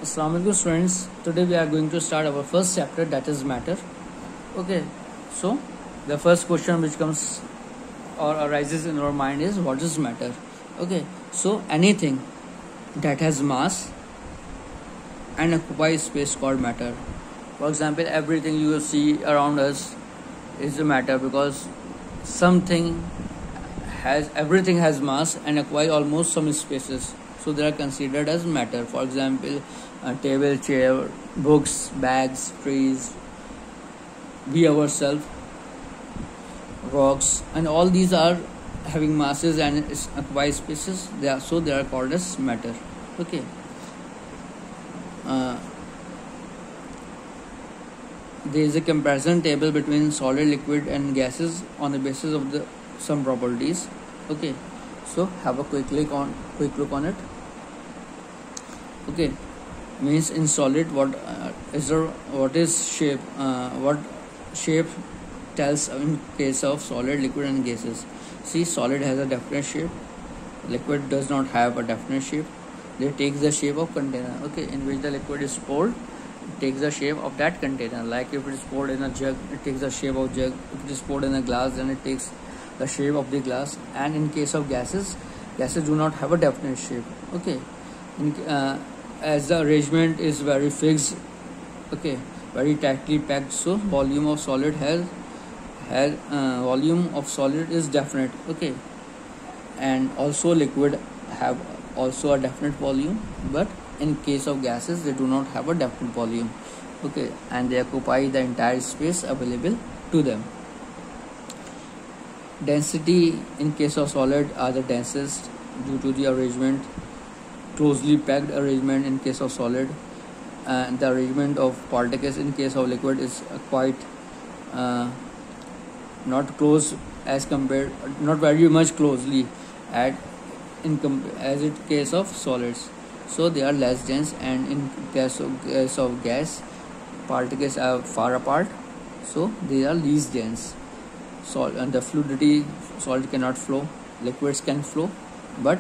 Assalamualaikum students. Today we are going to start our first chapter, that is matter. Okay, so the first question which comes or arises in our mind is what is matter? Okay, so anything that has mass and occupies space called matter. For example, everything you see around us is a matter because everything has mass and occupies almost some spaces, so they are considered as matter. For example, a table, chair, books, bags, trees, we ourselves, rocks, and all these are having masses and occupy spaces. They are called as matter. Okay. There is a comparison table between solid, liquid, and gases on the basis of the some properties. Okay, so have a quick look on it. Okay, means in solid, what is shape? What shape tells in case of solid, liquid, and gases. See, solid has a definite shape. Liquid does not have a definite shape. They take the shape of container. Okay, in which the liquid is poured. It takes the shape of that container. Like if it is poured in a jug, it takes the shape of jug. If it is poured in a glass, then it takes the shape of the glass. And in case of gases do not have a definite shape. Okay, as the arrangement is very fixed, okay, very tightly packed, so volume of solid is definite. Okay, and also liquid have also a definite volume, but in case of gases they do not have a definite volume. Okay, and they occupy the entire space available to them. Density in case of solid are the densest due to the arrangement, closely packed arrangement in case of solid, and the arrangement of particles in case of liquid is quite not close as compared, not very much closely as in case of solids, so they are less dense, and in case of gas, particles are far apart, so they are least dense. And the fluidity, solid cannot flow, liquids can flow, but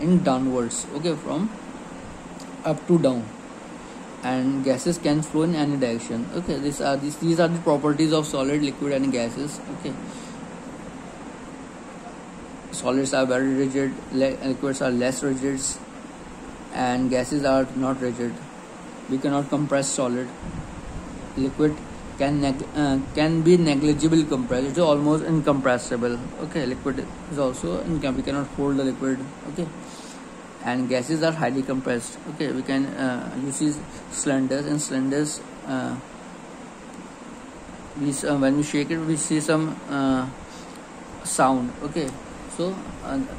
in downwards. Okay, from up to down, and gases can flow in any direction. Okay, these are the properties of solid, liquid, and gases. Okay, solids are very rigid, liquids are less rigid, and gases are not rigid. We cannot compress solid. Liquid can be negligibly compressed. It is almost incompressible. Okay, liquid is also we cannot hold the liquid. Okay, and gases are highly compressed. Okay, we can you see cylinders. In cylinders, when we shake it, we see some sound. Okay, so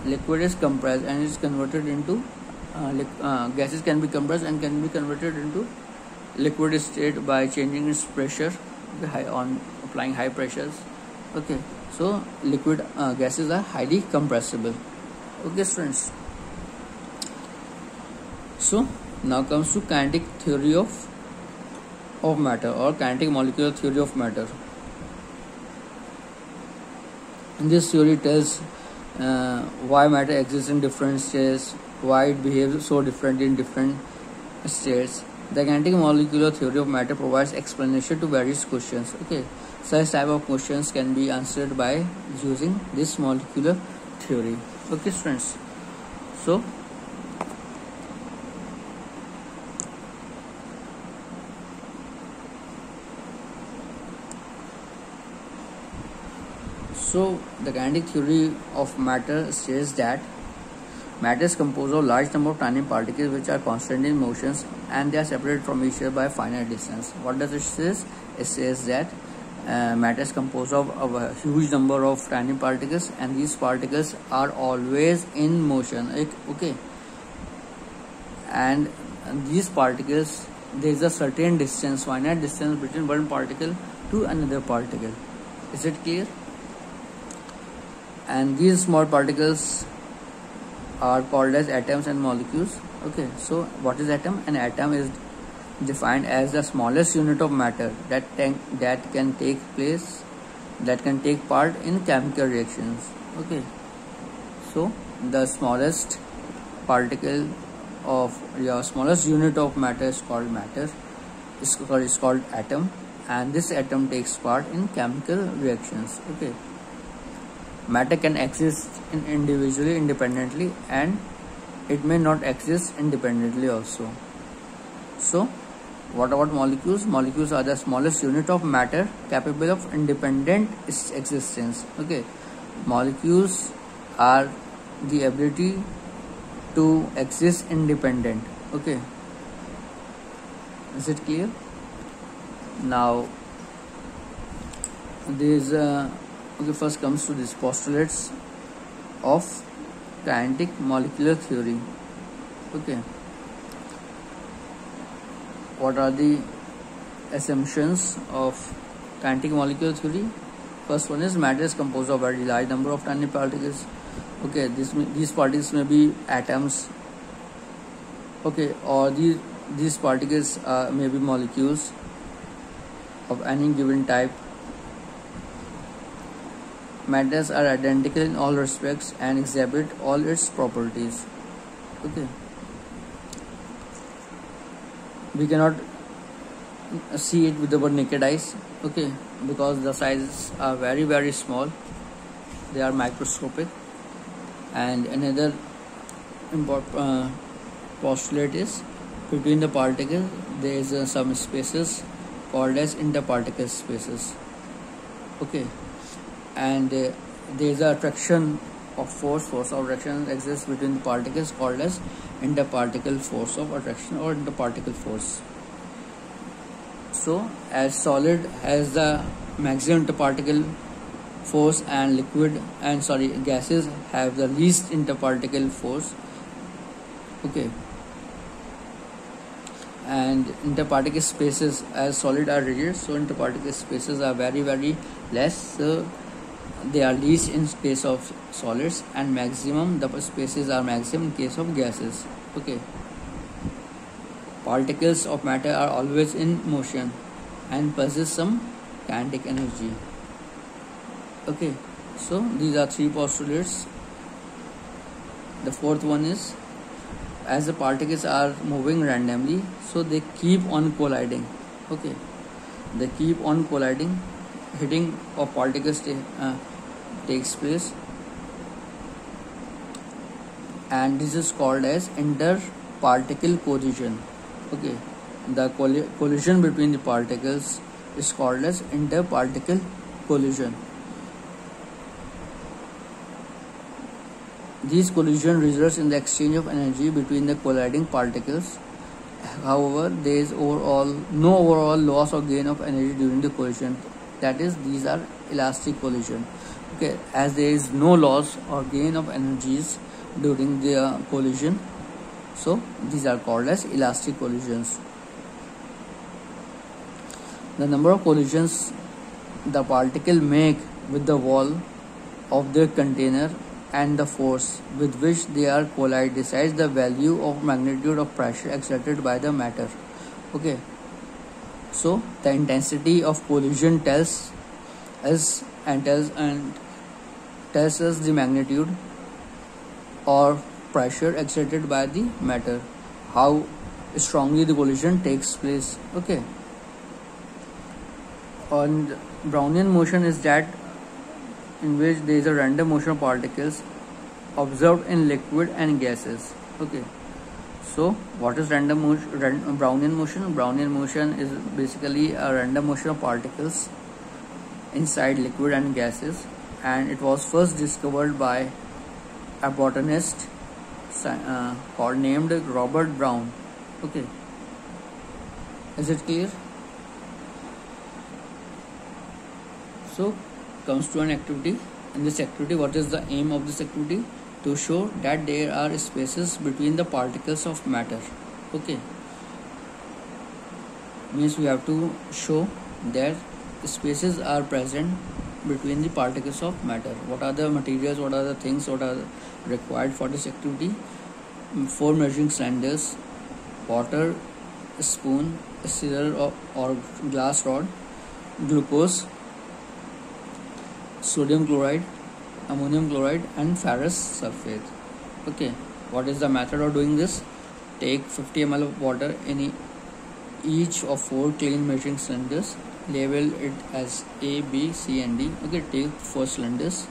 liquid is compressed and is converted into gases can be compressed and can be converted into liquid state by changing its pressure on applying high pressures. Okay, so liquid gases are highly compressible. Okay, students. So now comes to kinetic theory of matter, or kinetic molecular theory of matter. And this theory tells why matter exists in different states, why it behaves so differently in different states. The kinetic molecular theory of matter provides explanation to various questions. Okay, such type of questions can be answered by using this molecular theory. Okay, students. So the kinetic theory of matter says that matter is composed of large number of tiny particles which are constantly in motions, and they are separated from each other by finite distance. What does it say? It says that matter is composed of a huge number of tiny particles, and these particles are always in motion. Okay, and these particles, there is a certain distance, finite distance between one particle to another particle. Is it clear? And these small particles are called as atoms and molecules. Okay, so what is atom? An atom is defined as the smallest unit of matter that can take part in chemical reactions. Okay, so the smallest particle of your smallest unit of matter is called matter. Is called atom, and this atom takes part in chemical reactions. Okay, matter can exist individually, independently, and it may not exist independently also. So what about molecules? Molecules are the smallest unit of matter capable of independent existence. Okay, molecules are the ability to exist independent. Okay, is it clear? Now this okay, first comes to these postulates of kinetic molecular theory. Okay, what are the assumptions of kinetic molecular theory? First one is matter is composed of a very large number of tiny particles. Okay, these particles may be atoms. Okay, or these particles may be molecules of any given type. Matters are identical in all respects and exhibit all its properties. Okay, we cannot see it with our naked eyes. Okay, because the sizes are very small, they are microscopic. And another important postulate is between the particles there is some spaces called as interparticle spaces. Okay, and there is a attraction of force of attraction exists between the particles called as interparticle force of attraction or interparticle force. So as solid has the maximum interparticle force and gases have the least interparticle force. Okay, and interparticle spaces, as solid are rigid, so interparticle spaces are very less, so they are least in case of solids, and maximum, the spaces are maximum in case of gases. Okay, particles of matter are always in motion and possess some kinetic energy. Okay, so these are three postulates. The fourth one is, as the particles are moving randomly, so they keep on colliding. Okay, they keep on colliding, hitting of particles takes place, and this is called as interparticle collision. Okay, the collision between the particles is called as interparticle collision. These collision results in the exchange of energy between the colliding particles. However, there is no overall loss or gain of energy during the collision. That is, these are elastic collision. Okay, as there is no loss or gain of energies during the collision, so these are called as elastic collisions. The number of collisions the particle make with the wall of their container and the force with which they are collide decides the value of magnitude of pressure exerted by the matter. Okay, so the intensity of collision tells us the magnitude or pressure exerted by the matter, how strongly the collision takes place. Okay, and Brownian motion is that in which there is a random motion of particles observed in liquid and gases. Okay, so what is random motion? Brownian motion. Brownian motion is basically a random motion of particles inside liquid and gases, and it was first discovered by a botanist named Robert Brown. Okay, is it clear? So comes to an activity. In this activity, what is the aim of this activity? To show that there are spaces between the particles of matter. Okay, means we have to show that spaces are present between the particles of matter. What are the materials, what are the things, what are required for this activity? 4 measuring cylinders, water, a spoon, a scissor or glass rod, glucose, sodium chloride, ammonium chloride, and ferrous sulfate. Okay, what is the method of doing this? Take 50 ml of water in each of 4 clean measuring cylinders. Label it as A, B, C and D. Okay, take 4 cylinders,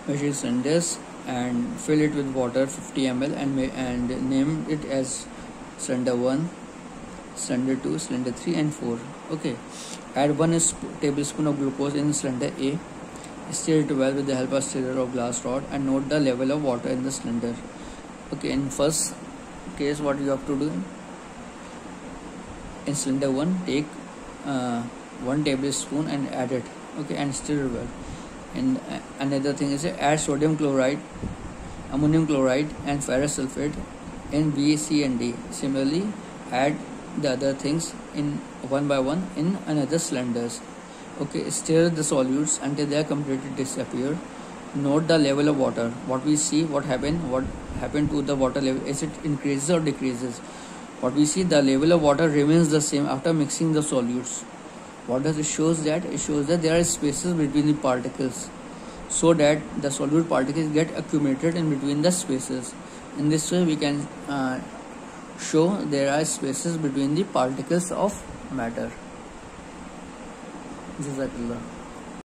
measuring cylinders, and fill it with water 50 ml and name it as cylinder 1, cylinder 2, cylinder 3 and 4. Okay, add 1 tablespoon of glucose in cylinder A. Stir it well with the help of stirrer or glass rod and note the level of water in the cylinder. Okay, in first case what you have to do, in cylinder 1 take 1 tablespoon and add it. Okay, and stir well. And another thing is add sodium chloride, ammonium chloride and ferrous sulfate in B, C and D. Similarly, add the other things in one by one in another cylinders. Okay, stir the solutes until they are completely disappear. Note the level of water. What we see, what happened to the water level, is it increases or decreases? What we see, the level of water remains the same after mixing the solutes. What does it shows that? It shows that there are spaces between the particles, so that the solute particles get accumulated in between the spaces. In this way we can show there are spaces between the particles of matter. Jazakallah.